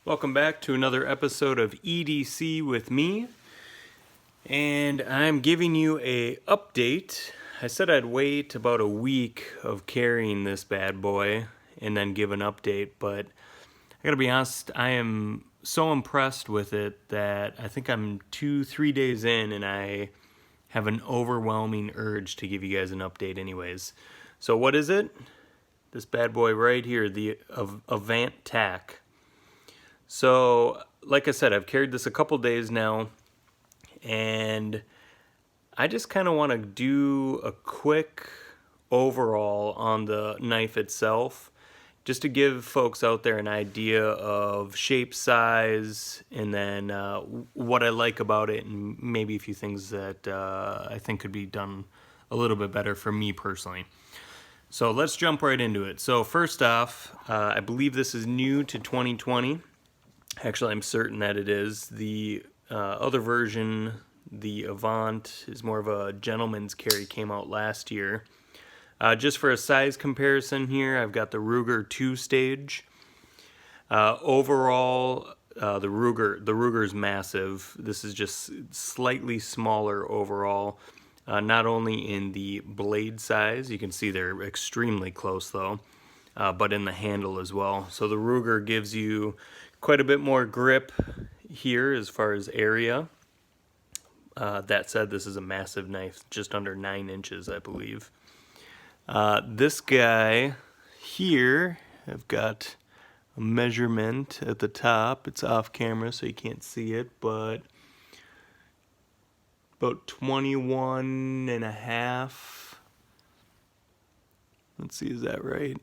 Welcome back to another episode of EDC with me, and I'm giving you a update. I said I'd wait about a week of carrying this bad boy and then give an update, but I gotta be honest, I am so impressed with it that I think I'm 2-3 days in and I have an overwhelming urge to give you guys an update anyways. So what is it? This bad boy right here, the Avant Tack. So, like I said, I've carried this a couple days now, and I just kind of want to do a quick overall on the knife itself, just to give folks out there an idea of shape, size, and then what I like about it, and maybe a few things that I think could be done a little bit better for me personally. So let's jump right into it. So first off, I believe this is new to 2020. Actually, I'm certain that it is. The other version, the Avant, is more of a gentleman's carry, came out last year. Just for a size comparison here, I've got the Ruger 2-stage. Overall, the Ruger's massive. This is just slightly smaller overall. Not only in the blade size, you can see they're extremely close though, but in the handle as well. So the Ruger gives you quite a bit more grip here as far as area. That said, this is a massive knife, just under 9 inches, I believe. This guy here, I've got a measurement at the top. It's off camera, so you can't see it, but about 21 and a half. Let's see, is that right?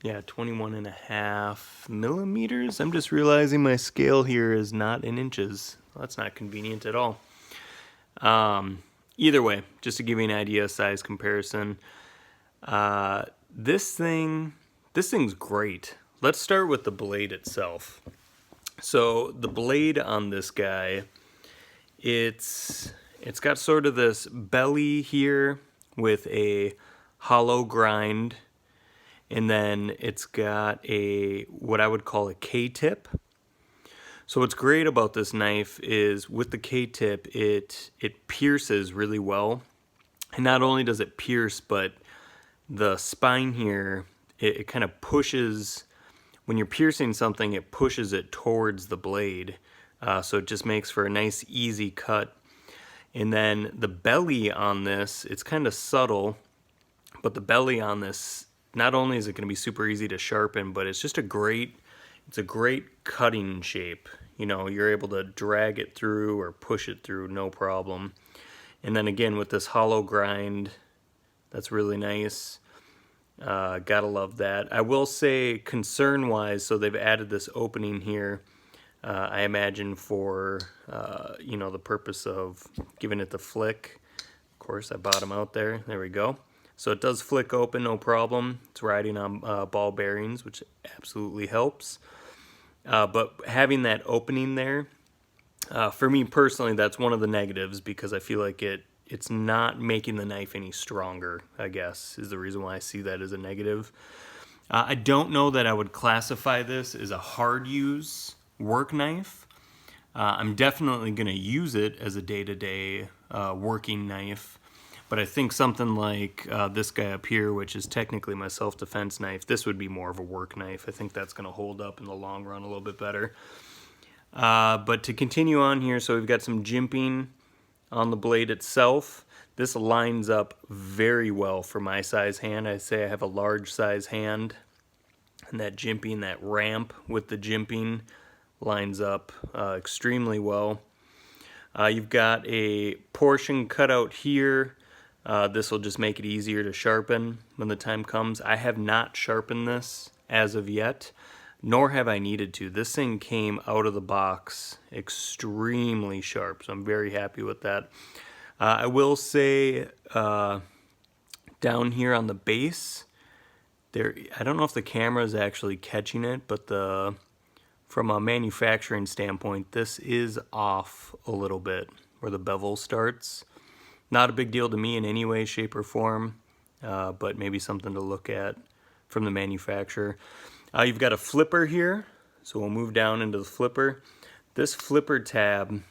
Yeah, 21 and a half millimeters. I'm just realizing my scale here is not in inches. Well, that's not convenient at all. Either way, just to give you an idea of size comparison, this thing's great. Let's start with the blade itself. So the blade on this guy, it's got sort of this belly here with a hollow grind, and then it's got what I would call a K-tip. So what's great about this knife is with the K-tip, it pierces really well. And not only does it pierce, but the spine here, it kind of pushes, when you're piercing something, it pushes it towards the blade. So it just makes for a nice, easy cut. And then the belly on this, it's kind of subtle, but the belly on this, not only is it going to be super easy to sharpen, but it's just a great cutting shape. You know, you're able to drag it through or push it through, no problem. And then again, with this hollow grind, that's really nice. Gotta love that. I will say, concern-wise, so they've added this opening here, I imagine for, you know, the purpose of giving it the flick. Of course, I bottom out there. There we go. So it does flick open, no problem. It's riding on ball bearings, which absolutely helps. But having that opening there, for me personally, that's one of the negatives, because I feel like it's not making the knife any stronger, I guess, is the reason why I see that as a negative. I don't know that I would classify this as a hard use work knife. I'm definitely going to use it as a day-to-day working knife. But I think something like this guy up here, which is technically my self-defense knife, this would be more of a work knife. I think that's going to hold up in the long run a little bit better. But to continue on here, so we've got some jimping on the blade itself. This lines up very well for my size hand. I'd say I have a large size hand, and that jimping, that ramp with the jimping lines up extremely well. You've got a portion cut out here. This will just make it easier to sharpen when the time comes. I have not sharpened this as of yet, nor have I needed to. This thing came out of the box extremely sharp, so I'm very happy with that. I will say down here on the base, I don't know if the camera is actually catching it, but from a manufacturing standpoint, this is off a little bit where the bevel starts. Not a big deal to me in any way, shape, or form, but maybe something to look at from the manufacturer. You've got a flipper here So we'll move down into the flipper. This flipper tab,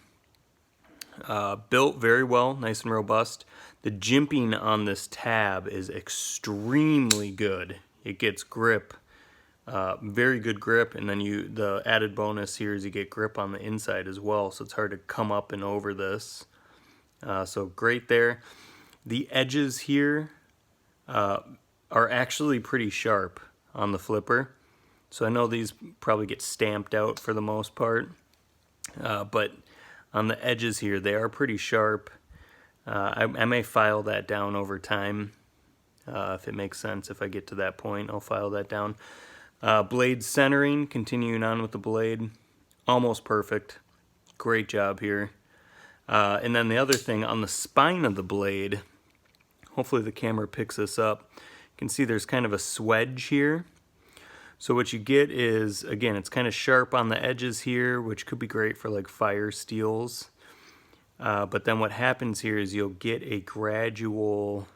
built very well, nice and robust. The jimping on this tab is extremely good. It gets grip, very good grip, and then the added bonus here is you get grip on the inside as well, so it's hard to come up and over this. So great there. The edges here are actually pretty sharp on the flipper. So I know these probably get stamped out for the most part, but on the edges here, they are pretty sharp. I may file that down over time if it makes sense. If I get to that point, I'll file that down. Blade centering, continuing on with the blade, almost perfect. Great job here. And then the other thing, on the spine of the blade, hopefully the camera picks this up, you can see there's kind of a swedge here. So what you get is, again, it's kind of sharp on the edges here, which could be great for like fire steels. But then what happens here is you'll get a gradual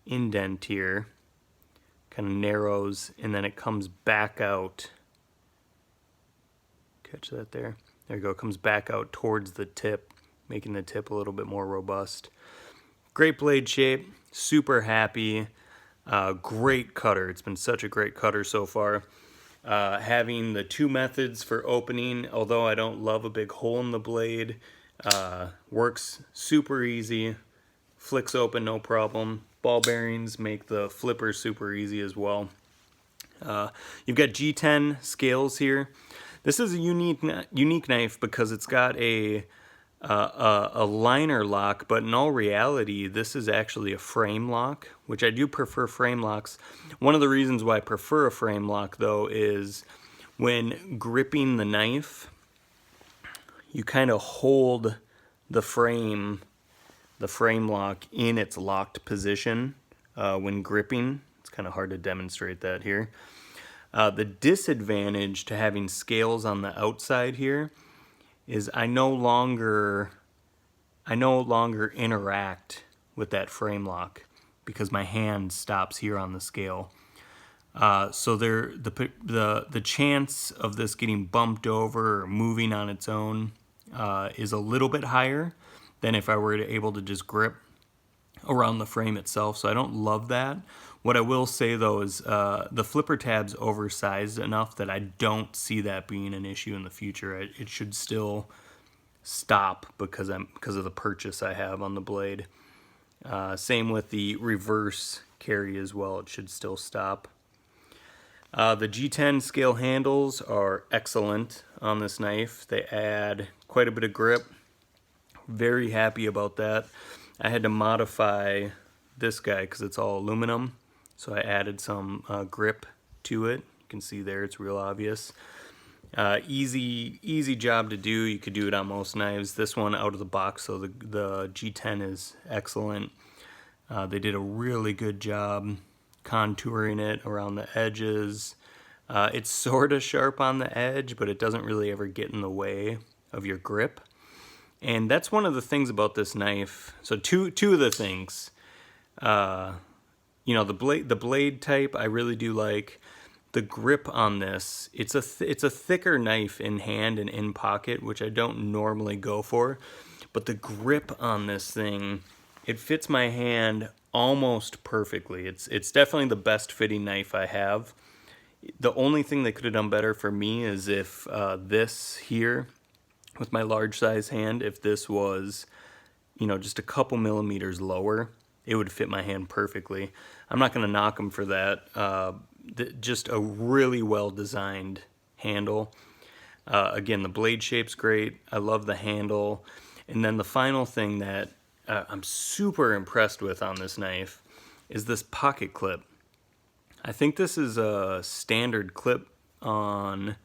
indent here, kind of narrows, and then it comes back out. Catch that there. There you go, it comes back out towards the tip, making the tip a little bit more robust. Great blade shape, super happy. Great cutter. It's been such a great cutter so far. Having the two methods for opening, although I don't love a big hole in the blade, works super easy, flicks open no problem. Ball bearings make the flipper super easy as well. You've got G10 scales here. This is a unique knife because it's got a liner lock, but in all reality, this is actually a frame lock, which I do prefer frame locks. One of the reasons why I prefer a frame lock, though, is when gripping the knife, you kind of hold the frame lock in its locked position when gripping. It's kind of hard to demonstrate that here. The disadvantage to having scales on the outside here is I no longer interact with that frame lock because my hand stops here on the scale. So the chance of this getting bumped over or moving on its own is a little bit higher than if I were able to just grip around the frame itself. So I don't love that. What I will say though is the flipper tab's oversized enough that I don't see that being an issue in the future. It should still stop because of the purchase I have on the blade. Same with the reverse carry as well. It should still stop. The G10 scale handles are excellent on this knife. They add quite a bit of grip. Very happy about that. I had to modify this guy because it's all aluminum, so I added some grip to it. You can see there, it's real obvious. Easy job to do. You could do it on most knives. This one out of the box, so the G10 is excellent. They did a really good job contouring it around the edges. It's sort of sharp on the edge, but it doesn't really ever get in the way of your grip. And that's one of the things about this knife. So two of the things. You know, the blade type I really do like. The grip on this, it's a thicker knife in hand and in pocket, which I don't normally go for. But the grip on this thing, it fits my hand almost perfectly. It's definitely the best fitting knife I have. The only thing that could have done better for me is if this here, with my large size hand, if this was, you know, just a couple millimeters lower, it would fit my hand perfectly. I'm not going to knock them for that. Just a really well designed handle. Again, the blade shape's great. I love the handle. And then the final thing that I'm super impressed with on this knife is this pocket clip. I think this is a standard clip on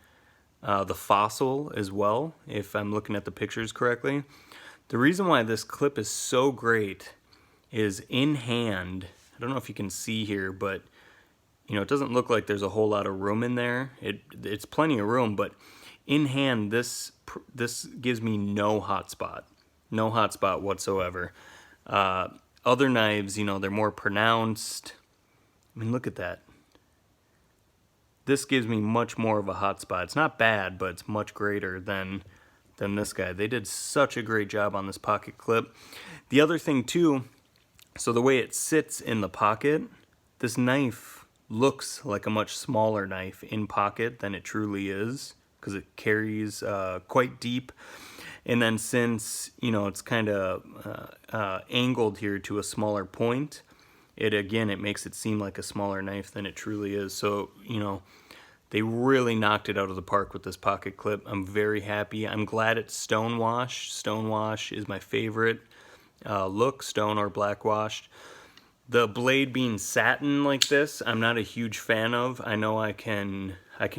the Fossil as well, if I'm looking at the pictures correctly. The reason why this clip is so great is in hand. I don't know if you can see here, but you know, it doesn't look like there's a whole lot of room in there. It's plenty of room, but in hand, this gives me no hot spot whatsoever. Other knives, you know, they're more pronounced. I mean, look at that. this gives me much more of a hot spot. It's not bad, but it's much greater than this guy. They did such a great job on this pocket clip. The other thing too, so the way it sits in the pocket, this knife looks like a much smaller knife in pocket than it truly is, because it carries quite deep. And then since, you know, it's kind of angled here to a smaller point, it makes it seem like a smaller knife than it truly is. So, you know, they really knocked it out of the park with this pocket clip. I'm very happy. I'm glad it's stone washed. Stone wash is my favorite look, stone or black washed. The blade being satin like this, I'm not a huge fan of. I know I can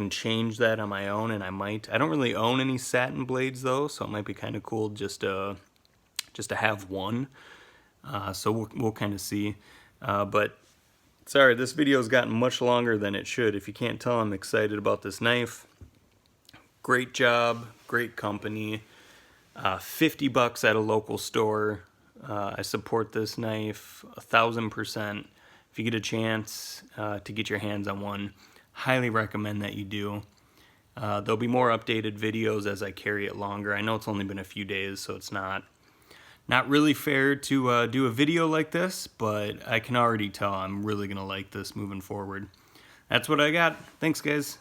change that on my own, and I might. I don't really own any satin blades though, so it might be kind of cool just to have one. So we'll kind of see. But sorry, this video's gotten much longer than it should. If you can't tell, I'm excited about this knife. Great job, great company. 50 bucks at a local store. I support this knife 1000%. If you get a chance to get your hands on one, highly recommend that you do. There'll be more updated videos as I carry it longer. I know it's only been a few days, so it's not really fair to do a video like this, but I can already tell I'm really gonna like this moving forward. That's what I got. Thanks, guys.